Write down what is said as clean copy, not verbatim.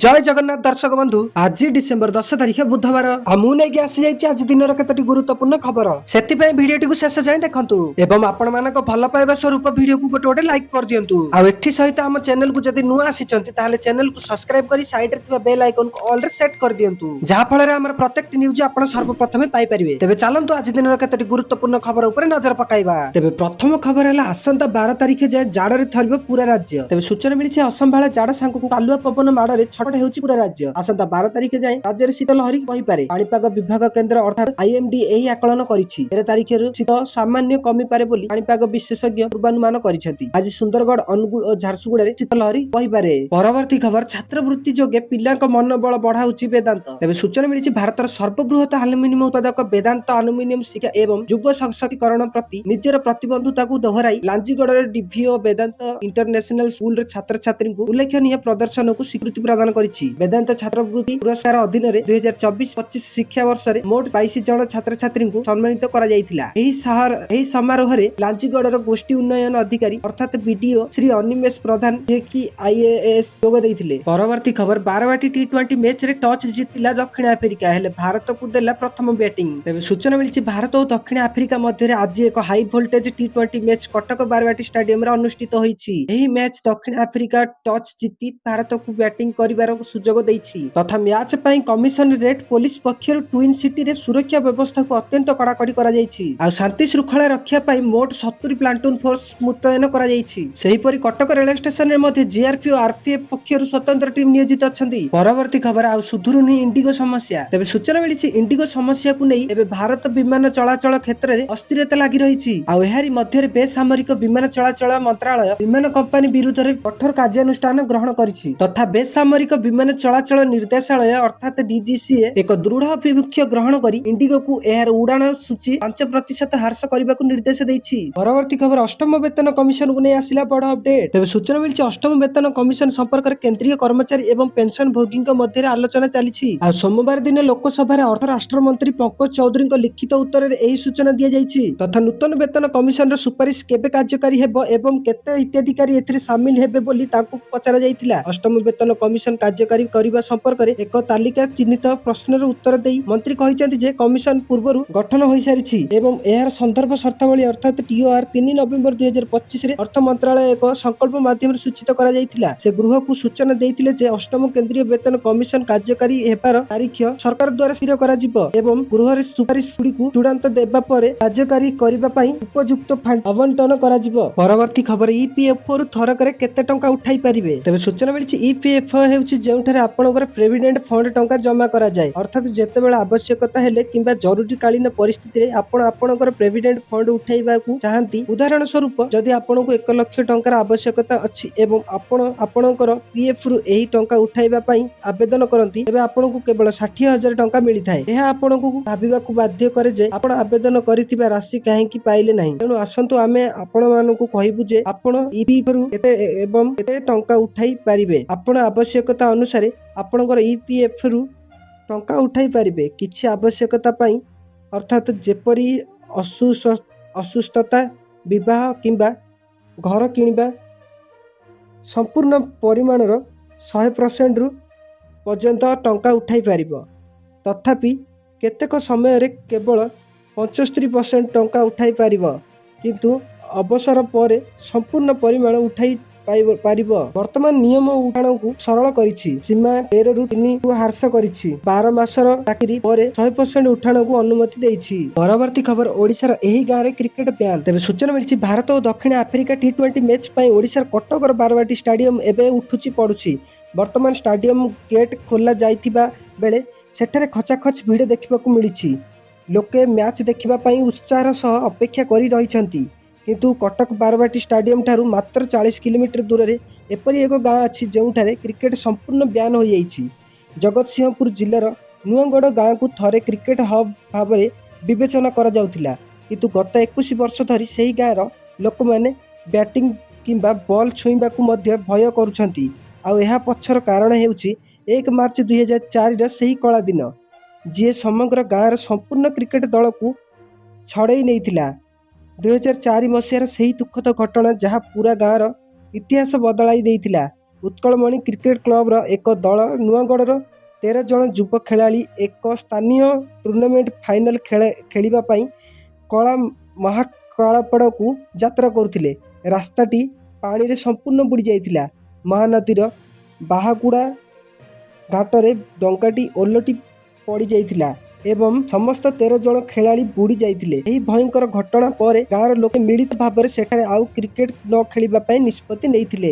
जय जगन्नाथ दर्शक बंधु आज डिसेम्बर 10 तारिख बुधवार मुझे आसी जाइए आज दिन केतोटी गुरुत्वपूर्ण खबर से भिडियो को शेष जाए देखु एवं आपण मान भल पाइबा स्वरूप भिडियो को गोटे गोटे लाइक कर दिंतु सहित आम चैनल को जब नुआ आसी चैनल को सब्सक्राइब कर साइड बेल आइकन को ऑल सेट कर दिंतु जहाँफल प्रत्येक न्यूज आप सर्वप्रथम पाइपर तेज चलतु आज दिन केतोटी गुरुत्वपूर्ण खबर उपर नजर पकाइबा तेज प्रथम खबर है आसंता 12 तारिख जाए जाड़े थरब पूरा राज्य तेज सूचना मिली असंभाला जाड़ सांग कालुआ पवन माड़े छट हेउची पूरा राज्य आसंता 12 तारिख जाए राज्य शीत लहरी बहिपारे पाणीपाग विभाग केन्द्र अर्थात आईएमडी एही आकलन करिछि 13 तारिख शीत सामान्य कमी पारे बोली पाणीपाग विशेषज्ञ पूर्वानुमान करिसेंति आज सुंदरगढ़ अनुगुल और झारसुगुड़ा रे शीत लहरी बहिपारे परवर्ती खबर छात्रवृत्ति जोगे पिलांक मनोबल बढ़ाउछि वेदांत तेबे सूचना मिलिछि भारतर सर्वबृहत एल्युमिनियम उत्पादक वेदांत एल्युमिनियम शिक्षा एवं युव सशक्तिकरण प्रति निजर प्रतिबद्धता को दोहराई लांजीगढ़ डीवीओ वेदांत इंटरनेशनल स्कूल रे छात्र छात्री को उल्लेखनीय प्रदर्शन को स्वीकृति प्रदान करिछि वेदांत छात्रवृत्ति पुरस्कार अधीन 2024-25 शिक्षा वर्ष में मोट 22 जन छात्र छात्री को सम्मानित करा जायतिला एही समारोह रे लांजीगढ़ गोष्ठी उन्नयन अधिकारी अर्थात बीडीओ श्री अनिमेश प्रधान जे कि आईएएस जोग देइथिले परवर्ती खबर 12 टी20 मैच रे टॉस जीतिला दक्षिण आफ्रिका हेले भारत को देला प्रथम बैटिंग तेबे सूचना मिलिछि भारत और दक्षिण आफ्रिका मध्य आज एक हाई वोल्टेज टी20 मैच कटक बारवाटी स्टेडियम रे अनुष्ठित होईछि एही मैच दक्षिण आफ्रिका टॉस जीति भारत को बैटिंग करिवार सुजोग देइछि तथा मैच पई कमिशन रेट पुलिस पक्षर ट्विन सिटी रे सुरक्षा व्यवस्था को अत्यंत कड़ाकड़ी करा जायछि आ शांति श्रृंखला रक्षा पई मोट 70 प्लाटून फोर्स मुतयन करा जायछि सेही परि कटक रेल स्टेशन रे मध्ये जीआरपी और आरपीएफ पक्षर स्वतंत्र टीम नियोजित अछंती परवर्ती खबर आ सुधुरुनी इंडिगो समस्या तेबे सूचना मिलिछि इंडिगो समस्या को नै एबे भारत विमान चलाचल क्षेत्र रे अस्थिरता लागि रहिछि आ एहारी मध्ये रे बेसामरिक विमान चलाचल मंत्रालय विमान कंपनी विरुद्ध रे कठोर कार्यानुष्ठान ग्रहण करिछि तथा बेसामरिक विमान चलाचल निर्देशालय अर्थात डीजीसीए एक दृढ़ अभिमुख्य ग्रहण करी इंडिगो को एहार उड़ान सूची 5% ह्रास करने को निर्देश देइछि परवर्ती खबर अष्टम वेतन कमिशन को नहीं आसिला बड़ अपडेट तेबे सूचना मिलिछि अष्टम वेतन कमिशन संपर्क में केंद्रीय कर्मचारी एवं पेंशन भोगी मध्य आलोचना चली सोमवार दिन लोकसभा अर्थ राष्ट्र मंत्री पंकज चौधरी लिखित उत्तर में यही सूचना दी जाइछि तथा नूतन वेतन कमिशन सुपारिश केबे कार्यकारी हेबो एवं केते हिताधिकारी एथिरे शामिल हेबे बोली ताकू पचरा जाइतिला अष्टम वेतन कमिशन कार्यकारी करने संपर्क में एक तालिका चिन्हित प्रश्नर उत्तर देई मंत्री कहिसेंति जे कमिशन पूर्व गठन हो सारी एवं यार संदर्भ शर्तावली अर्थात टीओआर 3 नवेम्बर 2025 रे अर्थ मंत्रालय एक संकल्प माध्यम सूचित करा जायतिला से गृह को सूचना देइतिले जे अष्टम केंद्रीय वेतन कमिशन कार्यकारी हेबार तारीख सरकार द्वारा स्थिर करा जिवो एवं गृह रे सुपारिश गुडी को चूड़ांत देबा परे कार्यकारी करिबा पई उपयुक्त फंड आवंटन करा जिवो परवर्ती खबर ईपीएफओ रु थरकरे केते टंका उठाई परिबे तबे सूचना मिलिछि ईपीएफओ हेउछि जेउठारे आपनकर प्रोविडेंट फंड टंका जमा करा जाय अर्थात जेतेबेला आवश्यकता हेले किंबा जरूरी कालीन परिस्थिति रे आपनकर प्रोविडेंट फंड उठाइबा को चाहंती उदाहरण स्वरूप जदि आपनको 1 लाख टंकार आवश्यकता अछि एवं आपनकर पीएफ रु एही टंका उठाइबा पई आवेदन करंती तबे आपनको केवल 60,000 टंका मिली थाए एहा आपनको भाबिबा को बाध्य करे जे आपण आवेदन करिथिबा राशि काहे की पाइले नाही तेनु आसंतु आमे आपण मानको कहिबु जे आपण ईपीएफ रु केते एवं केते टंका उठाई परिबे आपण आवश्यकता अनुसार आपणकर ईपीएफ रु टंका उठाई पारिबे किछि आवश्यकता पई अर्थात जेपरी असुस्थता विवाह किंबा घर किनिबा संपूर्ण परिमाणर 100% रु पर्यंत टंका उठाई पारिबो तथापि केतेक समय रे केवल 75% टंका उठाई पारिबो किंतु अवसर पर संपूर्ण परिमाण उठाई पारिबो वर्तमान नियम उठाण को सरल करिछि सीमा 13 रु 3 को ह्रास करिछि 12 मासर चाकरी परे 100% उठाण को अनुमति देइछि परवर्ती खबर ओडिसा रो एही गाँ रे क्रिकेट बैन तेबे सूचना मिलिछि भारत और दक्षिण आफ्रिका टी20 मैच पई ओडिसा कटक बारवाटी स्टेडियम एबे उठुछि पडुछि वर्तमान स्टेडियम गेट खोला जाइथिबा बेले सेठरे खचाखच भीड़ देखिबा को मिलिछि लोके मैच देखिबा पई उत्साहर सह अपेक्षा करि रहिछंती किंतु कटक बारवाटी स्टेडियम ठारू मात्र 40 किलोमीटर दूर रे एपरी एक गाँ अच्छी जोठारे क्रिकेट संपूर्ण ब्यान हो जाइछि जगतसिंहपुर जिल्लार नुआगढ़ गाँ को थरे क्रिकेट हब भाव में विवेचना करा जाउथिला किंतु गत 21 वर्ष धरी सही गाँर लोक मैंने बैटिंग किंबा बॉल छुईबा को मध्य भय करुछंती आउ एहा पछर कारण हेउछि 1 मार्च 2004 र सही कला दिन जी समग्र गाँर संपूर्ण क्रिकेट दल को छड़ई नैथिला 2004 मसीहार सही दुखद घटना जहाँ पूरा गाँर इतिहास बदलाई देइथिला ଉତ୍କଳମଣି କ୍ରିକେଟ କ୍ଲବର ଏକ ଦଳ ନୂଆଗଡ଼ର 13 ଜଣ ଯୁବ ଖେଳାଳି ଏକ ସ୍ଥାନୀୟ ଟୁର୍ଣ୍ଣାମେଣ୍ଟ ଫାଇନାଲ ଖେଳିବା ପାଇଁ କଳା ମହାକାଳପଡ଼ାକୁ ଯାତ୍ରା କରୁଥିଲେ। ରାସ୍ତାଟି ପାଣିରେ ସମ୍ପୂର୍ଣ୍ଣ ବୁଡ଼ି ଯାଇଥିଲା। ମହାନଦୀର ବାହାଗୁଡ଼ା ଘାଟରେ ଡଙ୍ଗାଟି ଓଲଟି ପଡ଼ିଯାଇଥିଲା ଏବଂ ସମସ୍ତ 13 ଜଣ ଖେଳାଳି ବୁଡ଼ି ଯାଇଥିଲେ। ଏହି ଭୟଙ୍କର ଘଟଣା ପରେ ଗାଁର ଲୋକେ ମିଳିତ ଭାବରେ ସେଠାରେ ଆଉ କ୍ରିକେଟ ନ ଖେଳିବା ପାଇଁ ନିଷ୍ପତ୍ତି ନେଇଥିଲେ।